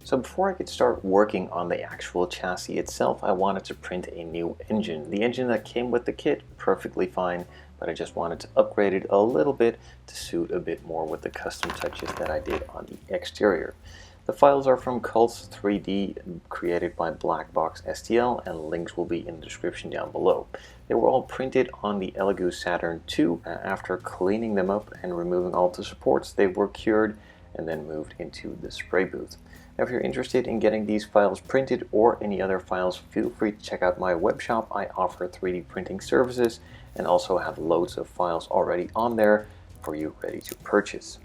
So before I could start working on the actual chassis itself, I wanted to print a new engine. The engine that came with the kit, perfectly fine, but I just wanted to upgrade it a little bit to suit a bit more with the custom touches that I did on the exterior. The files are from Cults 3D, created by Balckbox STL, and links will be in the description down below. They were all printed on the Elegoo Saturn 2. After cleaning them up and removing all the supports, they were cured and then moved into the spray booth. Now, if you're interested in getting these files printed or any other files, feel free to check out my web shop. I offer 3D printing services and also have loads of files already on there for you ready to purchase.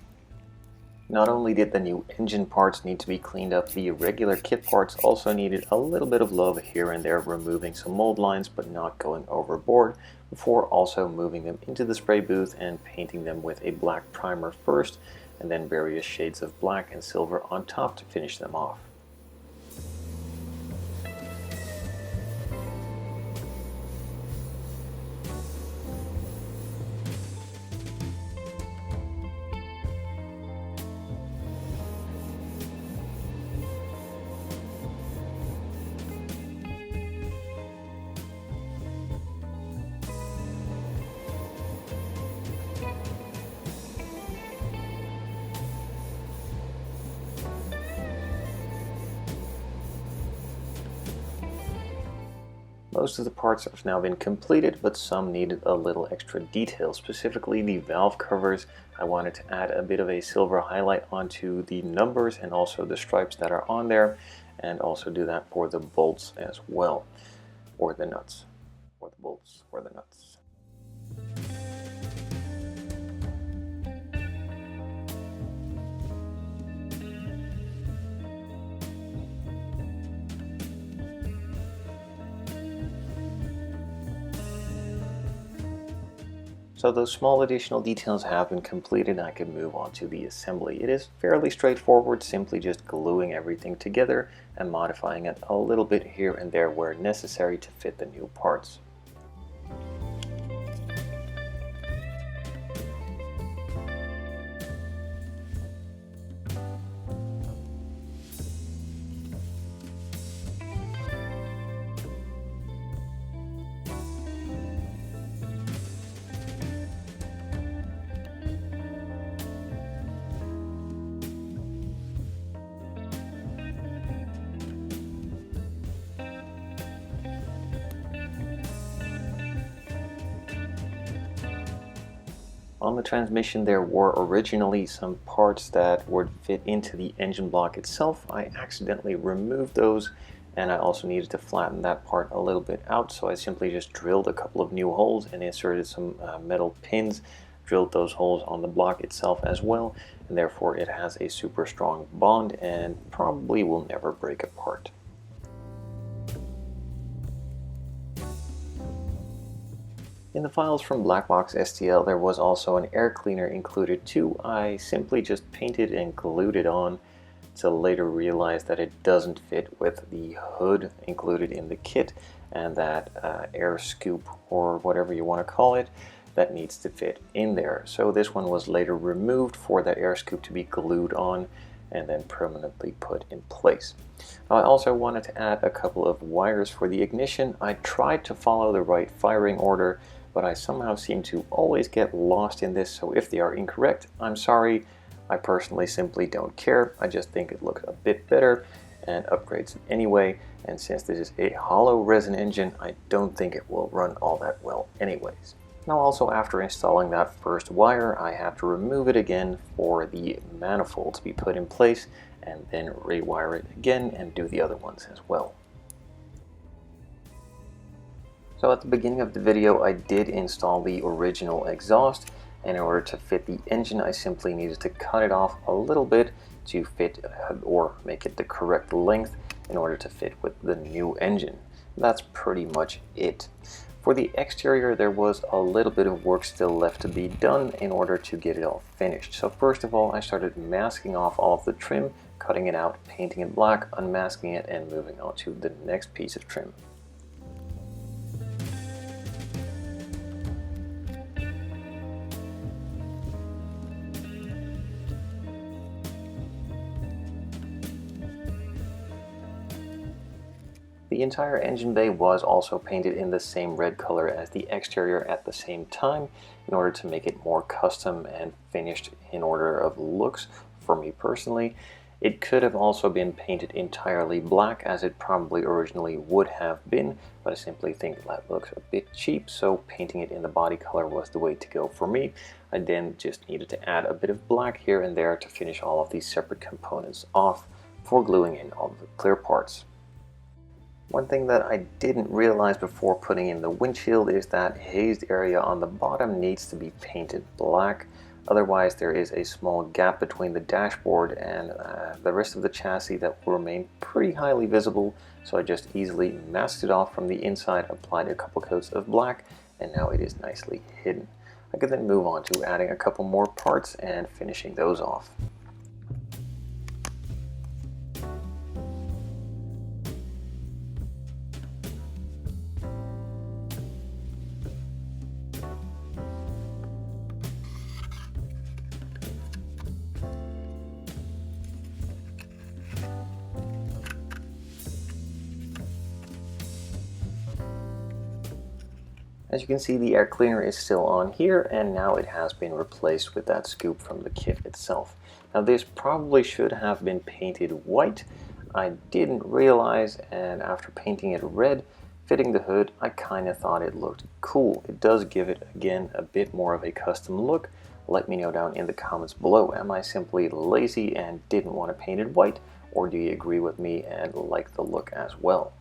Not only did the new engine parts need to be cleaned up, the regular kit parts also needed a little bit of love here and there, removing some mold lines but not going overboard, before also moving them into the spray booth and painting them with a black primer first, and then various shades of black and silver on top to finish them off. Most of the parts have now been completed, but some needed a little extra detail. Specifically the valve covers, I wanted to add a bit of a silver highlight onto the numbers and also the stripes that are on there, and also do that for the bolts as well, or the nuts, or the bolts, or the nuts. So those small additional details have been completed and I can move on to the assembly. It is fairly straightforward, simply just gluing everything together and modifying it a little bit here and there where necessary to fit the new parts. On the transmission there were originally some parts that would fit into the engine block itself. I accidentally removed those, and I also needed to flatten that part a little bit out, so I simply just drilled a couple of new holes and inserted some metal pins, drilled those holes on the block itself as well, and therefore it has a super strong bond and probably will never break apart. In the files from Balckbox STL there was also an air cleaner included too. I simply just painted and glued it on to later realize that it doesn't fit with the hood included in the kit, and that air scoop, or whatever you want to call it, that needs to fit in there. So this one was later removed for that air scoop to be glued on and then permanently put in place. I also wanted to add a couple of wires for the ignition. I tried to follow the right firing order, but I somehow seem to always get lost in this, so if they are incorrect, I'm sorry. I personally simply don't care. I just think it looks a bit better and upgrades it anyway, and since this is a hollow resin engine, I don't think it will run all that well anyways. Now also, after installing that first wire, I have to remove it again for the manifold to be put in place, and then rewire it again and do the other ones as well. So at the beginning of the video I did install the original exhaust, and in order to fit the engine I simply needed to cut it off a little bit to fit or make it the correct length in order to fit with the new engine. That's pretty much it. For the exterior there was a little bit of work still left to be done in order to get it all finished. So first of all I started masking off all of the trim, cutting it out, painting it black, unmasking it, and moving on to the next piece of trim. The entire engine bay was also painted in the same red color as the exterior at the same time in order to make it more custom and finished in order of looks for me personally. It could have also been painted entirely black, as it probably originally would have been, but I simply think that looks a bit cheap, so painting it in the body color was the way to go for me. I then just needed to add a bit of black here and there to finish all of these separate components off before gluing in all the clear parts. One thing that I didn't realize before putting in the windshield is that hazed area on the bottom needs to be painted black. Otherwise, there is a small gap between the dashboard and the rest of the chassis that will remain pretty highly visible, so I just easily masked it off from the inside, applied a couple coats of black, and now it is nicely hidden. I could then move on to adding a couple more parts and finishing those off. As you can see, the air cleaner is still on here, and now it has been replaced with that scoop from the kit itself. Now this probably should have been painted white. I didn't realize, and after painting it red, fitting the hood, I kind of thought it looked cool. It does give it, again, a bit more of a custom look. Let me know down in the comments below. Am I simply lazy and didn't want to paint it white, or do you agree with me and like the look as well?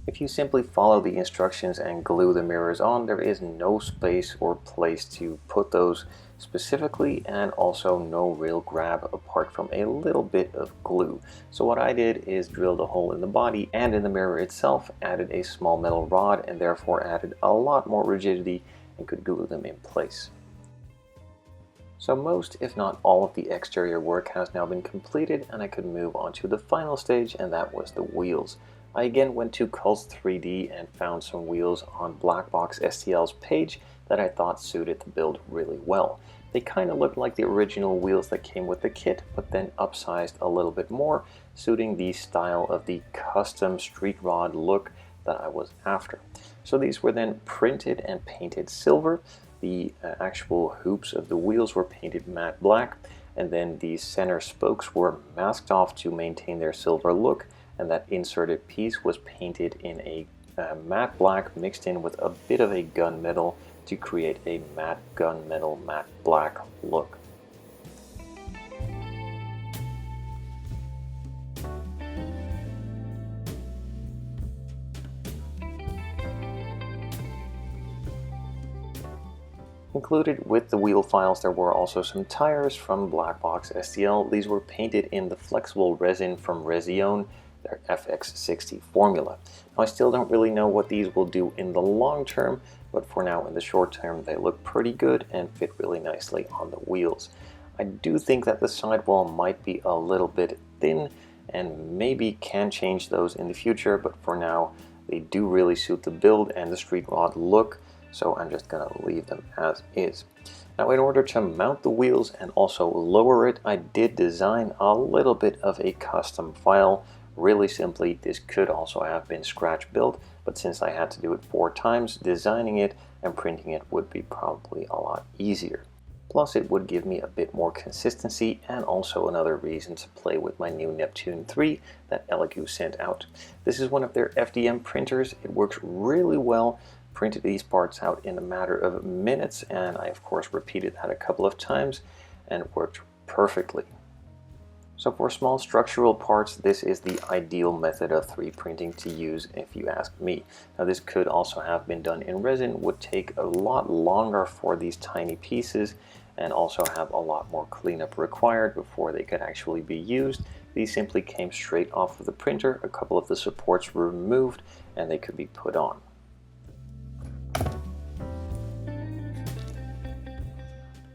If you simply follow the instructions and glue the mirrors on, there is no space or place to put those specifically, and also no real grab apart from a little bit of glue. So what I did is drilled a hole in the body and in the mirror itself, added a small metal rod, and therefore added a lot more rigidity and could glue them in place. So most, if not all, of the exterior work has now been completed, and I could move on to the final stage, and that was the wheels. I again went to Decals 3D and found some wheels on Balckbox STL's page that I thought suited the build really well. They kind of looked like the original wheels that came with the kit, but then upsized a little bit more, suiting the style of the custom street rod look that I was after. So these were then printed and painted silver. The actual hoops of the wheels were painted matte black, and then the center spokes were masked off to maintain their silver look, and that inserted piece was painted in a matte black mixed in with a bit of a gunmetal to create a matte gunmetal matte black look. Included with the wheel files, there were also some tires from Balckbox STL. These were painted in the flexible resin from Resione, their FX60 formula. Now I still don't really know what these will do in the long term, but for now in the short term they look pretty good and fit really nicely on the wheels. I do think that the sidewall might be a little bit thin and maybe can change those in the future, but for now they do really suit the build and the street rod look, so I'm just gonna leave them as is. Now in order to mount the wheels and also lower it, I did design a little bit of a custom file. Really simply, this could also have been scratch built, but since I had to do it 4 times, designing it and printing it would be probably a lot easier. Plus it would give me a bit more consistency, and also another reason to play with my new Neptune 3 that Elegoo sent out. This is one of their FDM printers. It works really well. Printed these parts out in a matter of minutes, and I of course repeated that a couple of times, and it worked perfectly. So for small structural parts, this is the ideal method of 3D printing to use if you ask me. Now this could also have been done in resin, would take a lot longer for these tiny pieces, and also have a lot more cleanup required before they could actually be used. These simply came straight off of the printer, a couple of the supports were removed, and they could be put on.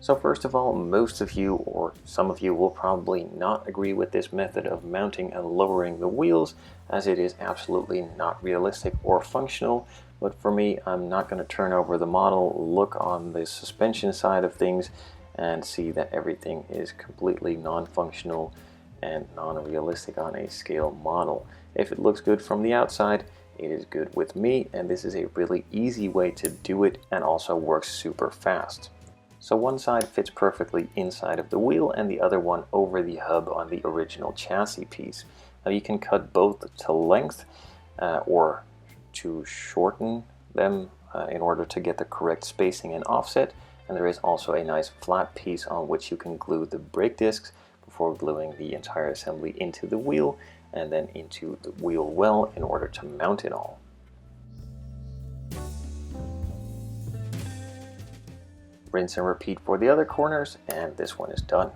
So first of all, most of you or some of you will probably not agree with this method of mounting and lowering the wheels, as it is absolutely not realistic or functional. But for me, I'm not going to turn over the model, look on the suspension side of things, and see that everything is completely non-functional and non-realistic on a scale model. If it looks good from the outside, it is good with me, and this is a really easy way to do it and also works super fast. So one side fits perfectly inside of the wheel and the other one over the hub on the original chassis piece. Now you can cut both to length or to shorten them in order to get the correct spacing and offset, and there is also a nice flat piece on which you can glue the brake discs before gluing the entire assembly into the wheel and then into the wheel well in order to mount it all. Rinse and repeat for the other corners, and this one is done.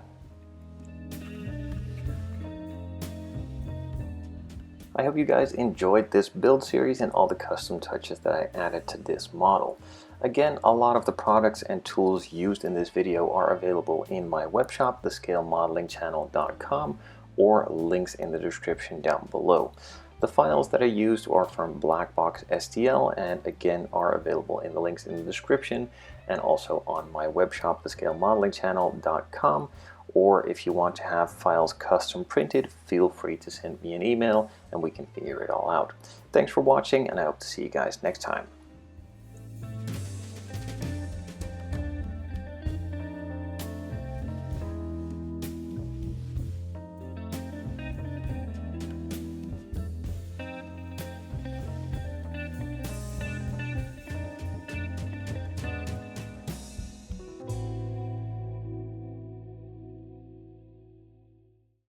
I hope you guys enjoyed this build series and all the custom touches that I added to this model. Again, a lot of the products and tools used in this video are available in my webshop, thescalemodelingchannel.com, or links in the description down below. The files that I used are from Balckbox STL and again are available in the links in the description and also on my webshop, thescalemodelingchannel.com. Or if you want to have files custom printed, feel free to send me an email and we can figure it all out. Thanks for watching, and I hope to see you guys next time.